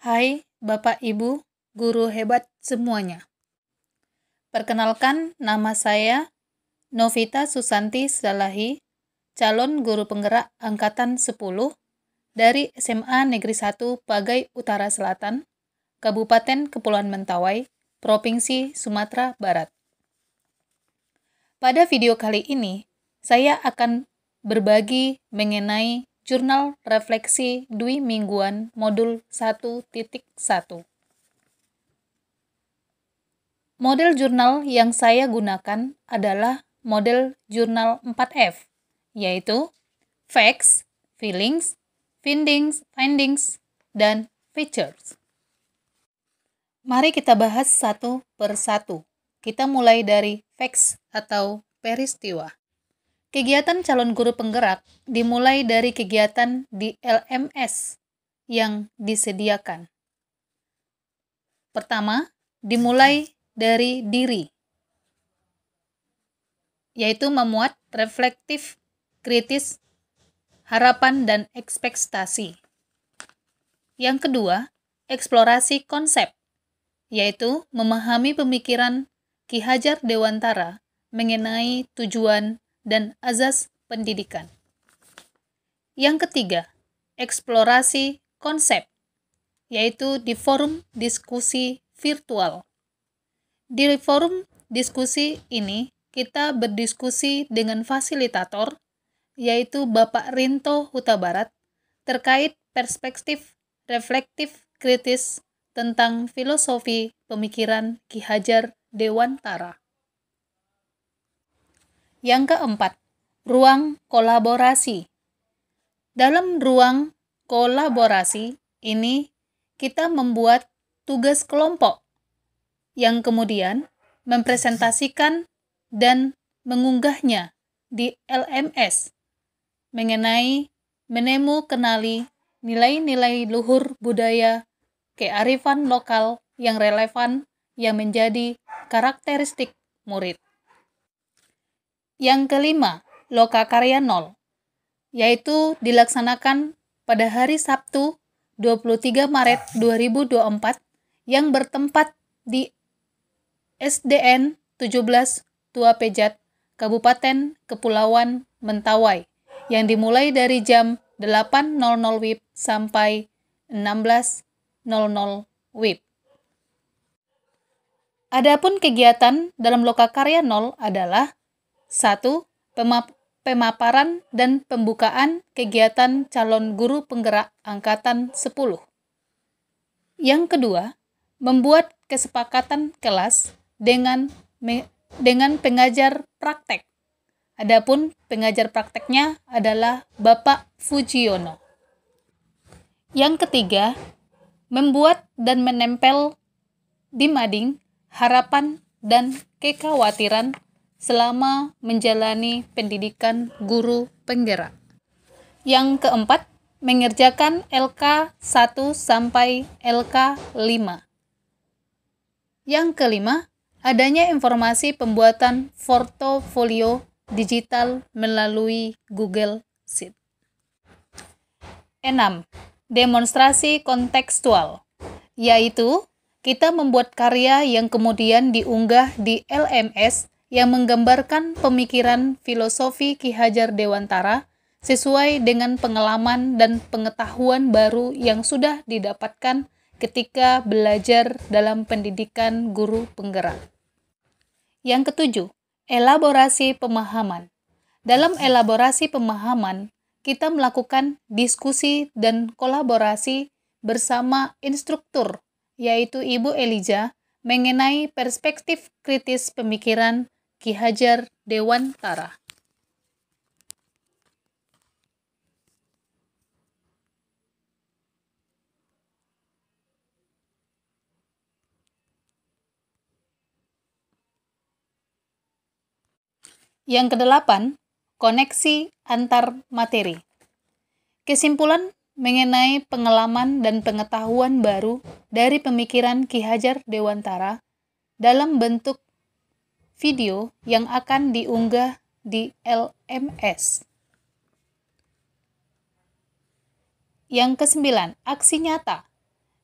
Hai Bapak Ibu, guru hebat semuanya. Perkenalkan, nama saya Novita Susanti Salahi, calon guru penggerak Angkatan 10 dari SMA Negeri 1 Pagai Utara Selatan, Kabupaten Kepulauan Mentawai, Provinsi Sumatera Barat. Pada video kali ini, saya akan berbagi mengenai Jurnal Refleksi Dwi Mingguan Modul 1.1. Model jurnal yang saya gunakan adalah model jurnal 4F, yaitu Facts, Feelings, Findings, dan Features. Mari kita bahas satu per satu. Kita mulai dari Facts atau peristiwa. Kegiatan calon guru penggerak dimulai dari kegiatan di LMS yang disediakan. Pertama, dimulai dari diri, yaitu memuat reflektif, kritis, harapan, dan ekspektasi. Yang kedua, eksplorasi konsep, yaitu memahami pemikiran Ki Hajar Dewantara mengenai tujuan dan azas pendidikan. Yang ketiga, eksplorasi konsep, yaitu di forum diskusi virtual. Di forum diskusi ini, kita berdiskusi dengan fasilitator, yaitu Bapak Rinto Huta Barat, terkait perspektif reflektif kritis tentang filosofi pemikiran Ki Hajar Dewantara. Yang keempat, ruang kolaborasi. Dalam ruang kolaborasi ini, kita membuat tugas kelompok yang kemudian mempresentasikan dan mengunggahnya di LMS mengenai menemu kenali nilai-nilai luhur budaya kearifan lokal yang relevan yang menjadi karakteristik murid. Yang kelima, Lokakarya 0, yaitu dilaksanakan pada hari Sabtu 23 Maret 2024 yang bertempat di SDN 17 Tua Pejat, Kabupaten Kepulauan Mentawai, yang dimulai dari jam 8.00 WIB sampai 16.00 WIB. Adapun kegiatan dalam Lokakarya 0 adalah 1. Pemaparan dan pembukaan kegiatan calon guru penggerak Angkatan 10. Yang kedua, membuat kesepakatan kelas dengan pengajar praktek. Adapun pengajar prakteknya adalah Bapak Fujiono. Yang ketiga, membuat dan menempel di mading harapan dan kekhawatiran selama menjalani pendidikan guru penggerak. Yang keempat, mengerjakan LK 1 sampai LK 5. Yang kelima, adanya informasi pembuatan portofolio digital melalui Google Sheet. 6. Demonstrasi kontekstual, yaitu kita membuat karya yang kemudian diunggah di LMS yang menggambarkan pemikiran filosofi Ki Hajar Dewantara sesuai dengan pengalaman dan pengetahuan baru yang sudah didapatkan ketika belajar dalam pendidikan guru penggerak. Yang ketujuh, elaborasi pemahaman. Dalam elaborasi pemahaman, kita melakukan diskusi dan kolaborasi bersama instruktur, yaitu Ibu Eliza, mengenai perspektif kritis pemikiran Ki Hajar Dewantara. Yang kedelapan, koneksi antar materi. Kesimpulan mengenai pengalaman dan pengetahuan baru dari pemikiran Ki Hajar Dewantara dalam bentuk video yang akan diunggah di LMS. Yang kesembilan, aksi nyata.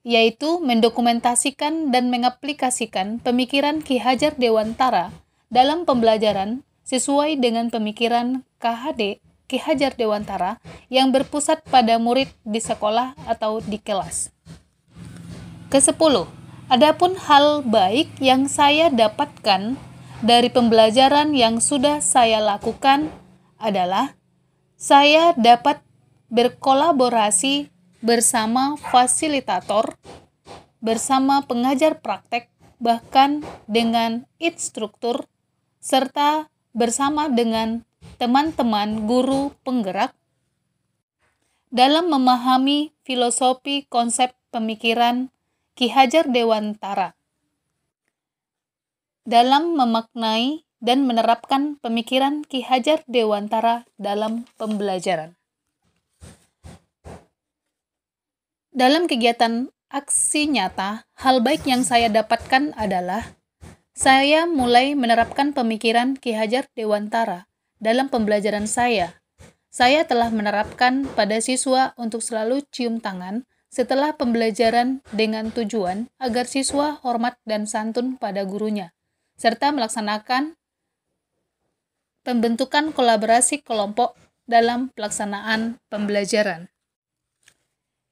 yaitu mendokumentasikan dan mengaplikasikan pemikiran Ki Hajar Dewantara dalam pembelajaran sesuai dengan pemikiran KHD Ki Hajar Dewantara yang berpusat pada murid di sekolah atau di kelas. Ke-10, adapun hal baik yang saya dapatkan dari pembelajaran yang sudah saya lakukan adalah saya dapat berkolaborasi bersama fasilitator, bersama pengajar praktek, bahkan dengan instruktur, serta bersama dengan teman-teman guru penggerak dalam memahami filosofi konsep pemikiran Ki Hajar Dewantara, dalam memaknai dan menerapkan pemikiran Ki Hajar Dewantara dalam pembelajaran. Dalam kegiatan aksi nyata, hal baik yang saya dapatkan adalah saya mulai menerapkan pemikiran Ki Hajar Dewantara dalam pembelajaran saya. Saya telah menerapkan pada siswa untuk selalu cium tangan setelah pembelajaran dengan tujuan agar siswa hormat dan santun pada gurunya, serta melaksanakan pembentukan kolaborasi kelompok dalam pelaksanaan pembelajaran.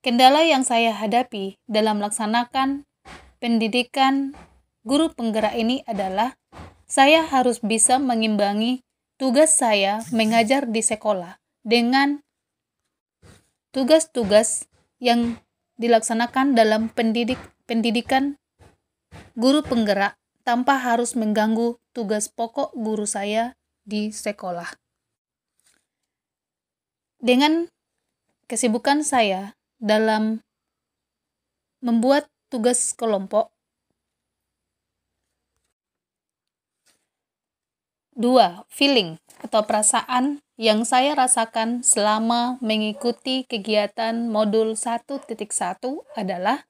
Kendala yang saya hadapi dalam melaksanakan pendidikan guru penggerak ini adalah saya harus bisa mengimbangi tugas saya mengajar di sekolah dengan tugas-tugas yang dilaksanakan dalam pendidikan guru penggerak tanpa harus mengganggu tugas pokok guru saya di sekolah. Dengan kesibukan saya dalam membuat tugas kelompok. 2. Feeling atau perasaan yang saya rasakan selama mengikuti kegiatan modul 1.1 adalah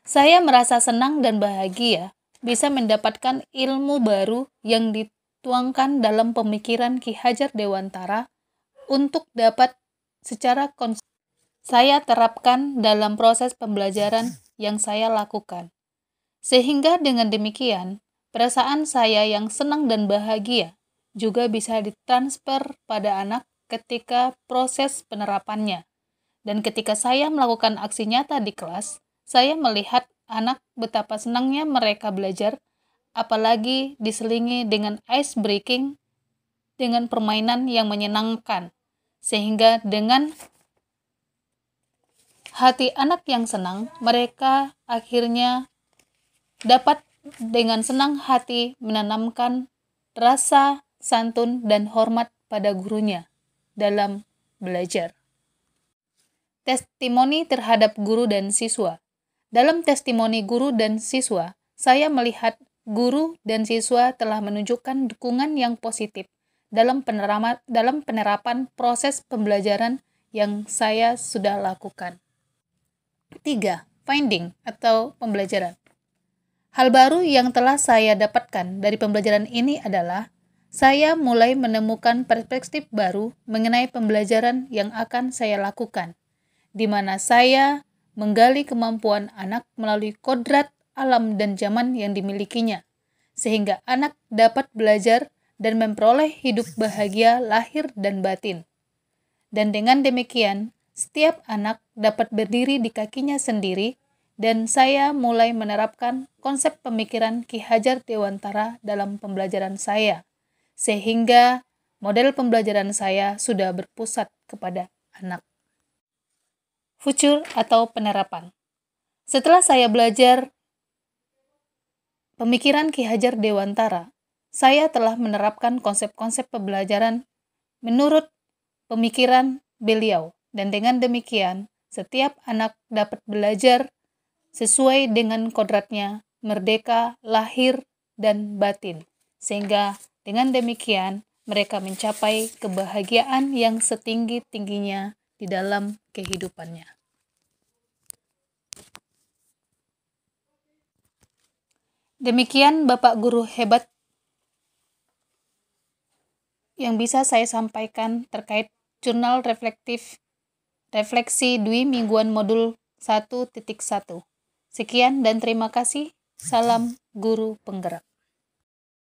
saya merasa senang dan bahagia bisa mendapatkan ilmu baru yang dituangkan dalam pemikiran Ki Hajar Dewantara untuk dapat secara konsisten saya terapkan dalam proses pembelajaran yang saya lakukan. Sehingga dengan demikian, perasaan saya yang senang dan bahagia juga bisa ditransfer pada anak ketika proses penerapannya. Dan ketika saya melakukan aksi nyata di kelas, saya melihat anak betapa senangnya mereka belajar, apalagi diselingi dengan ice breaking, dengan permainan yang menyenangkan. Sehingga dengan hati anak yang senang, mereka akhirnya dapat dengan senang hati menanamkan rasa santun dan hormat pada gurunya dalam belajar. Testimoni terhadap guru dan siswa. Dalam testimoni guru dan siswa, saya melihat guru dan siswa telah menunjukkan dukungan yang positif dalam penerapan proses pembelajaran yang saya sudah lakukan. 3. Finding atau pembelajaran. Hal baru yang telah saya dapatkan dari pembelajaran ini adalah saya mulai menemukan perspektif baru mengenai pembelajaran yang akan saya lakukan, di mana saya menggali kemampuan anak melalui kodrat alam dan zaman yang dimilikinya, sehingga anak dapat belajar dan memperoleh hidup bahagia lahir dan batin. Dan dengan demikian, setiap anak dapat berdiri di kakinya sendiri, dan saya mulai menerapkan konsep pemikiran Ki Hajar Dewantara dalam pembelajaran saya, sehingga model pembelajaran saya sudah berpusat kepada anak. Future atau penerapan. Setelah saya belajar pemikiran Ki Hajar Dewantara, saya telah menerapkan konsep-konsep pembelajaran menurut pemikiran beliau. Dan dengan demikian, setiap anak dapat belajar sesuai dengan kodratnya, merdeka, lahir, dan batin. Sehingga dengan demikian, mereka mencapai kebahagiaan yang setinggi-tingginya di dalam kehidupannya. Demikian Bapak Guru hebat yang bisa saya sampaikan terkait jurnal refleksi dwi mingguan modul 1.1. Sekian dan terima kasih. Salam Guru Penggerak.